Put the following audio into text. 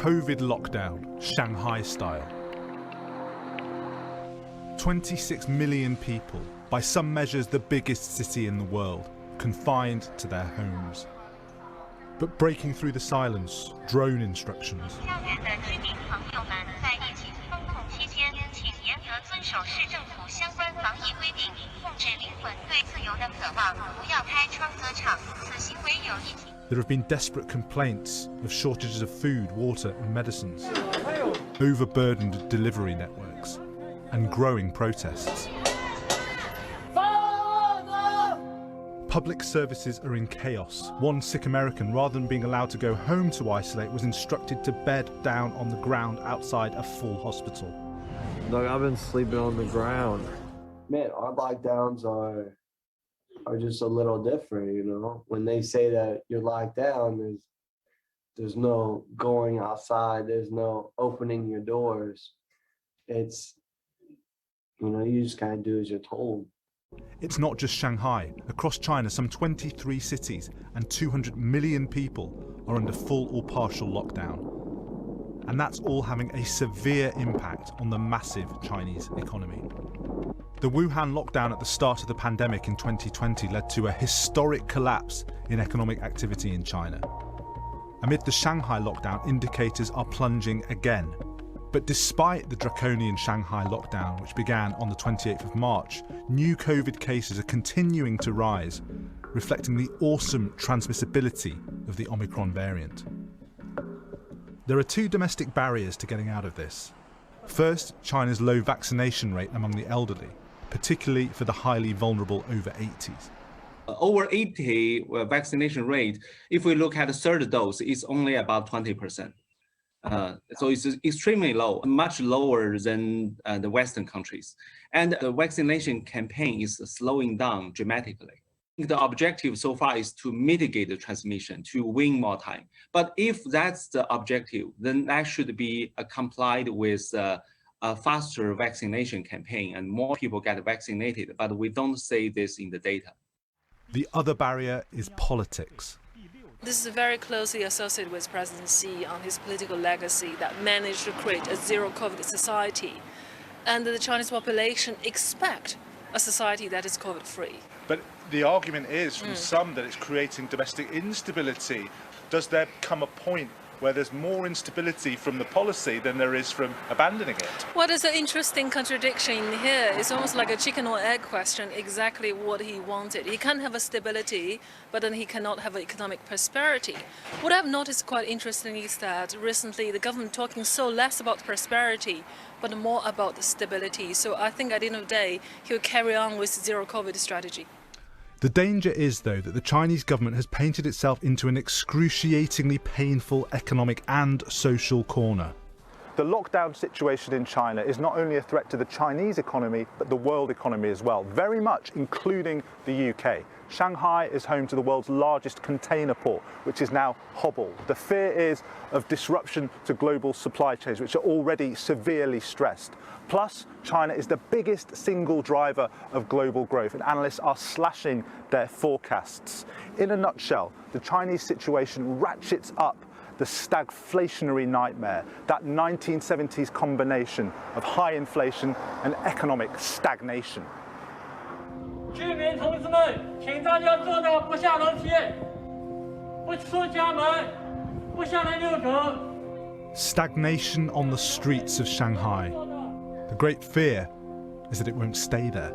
COVID lockdown, Shanghai style. 26 million people, by some measures the biggest city in the world, confined to their homes. But breaking through the silence, drone instructions. There have been desperate complaints of shortages of food, water and medicines, overburdened delivery networks, and growing protests. Public services are in chaos. One sick American, rather than being allowed to go home to isolate, was instructed to bed down on the ground outside a full hospital. Look, I've been sleeping on the ground. Man, our lockdowns are just a little different, you know. When they say that you're locked down, there's no going outside, there's no opening your doors. It's, you know, you just kind of do as you're told. It's not just Shanghai. Across China, some 23 cities and 200 million people are under full or partial lockdown. And that's all having a severe impact on the massive Chinese economy. The Wuhan lockdown at the start of the pandemic in 2020 led to a historic collapse in economic activity in China. Amid the Shanghai lockdown, indicators are plunging again. But despite the draconian Shanghai lockdown, which began on the 28th of March, new COVID cases are continuing to rise, reflecting the awesome transmissibility of the Omicron variant. There are two domestic barriers to getting out of this. First, China's low vaccination rate among the elderly, particularly for the highly vulnerable over 80s. Over 80 vaccination rate, if we look at the third dose, it's only about 20%. So it's extremely low, much lower than the Western countries. And the vaccination campaign is slowing down dramatically. The objective so far is to mitigate the transmission, to win more time. But if that's the objective, then that should be complied with a faster vaccination campaign and more people get vaccinated. But we don't say this in the data. The other barrier is politics. This is very closely associated with President Xi on his political legacy that managed to create a zero-COVID society. And the Chinese population expect a society that is COVID-free. But the argument is from some that it's creating domestic instability. Does there come a point where there's more instability from the policy than there is from abandoning it? Well, there's an interesting contradiction here. It's almost like a chicken or egg question, exactly what he wanted. He can have a stability, but then he cannot have an economic prosperity. What I've noticed quite interesting is that recently the government talking so less about prosperity, but more about the stability. So I think at the end of the day, he'll carry on with zero COVID strategy. The danger is, though, that the Chinese government has painted itself into an excruciatingly painful economic and social corner. The lockdown situation in China is not only a threat to the Chinese economy, but the world economy as well, very much including the UK. Shanghai is home to the world's largest container port, which is now hobbled. The fear is of disruption to global supply chains, which are already severely stressed. Plus, China is the biggest single driver of global growth, and analysts are slashing their forecasts. In a nutshell, the Chinese situation ratchets up the stagflationary nightmare, that 1970s combination of high inflation and economic stagnation. 居民同志们，请大家做到不下楼梯，不出家门，不下来遛狗。 Stagnation on the streets of Shanghai. The great fear is that it won't stay there.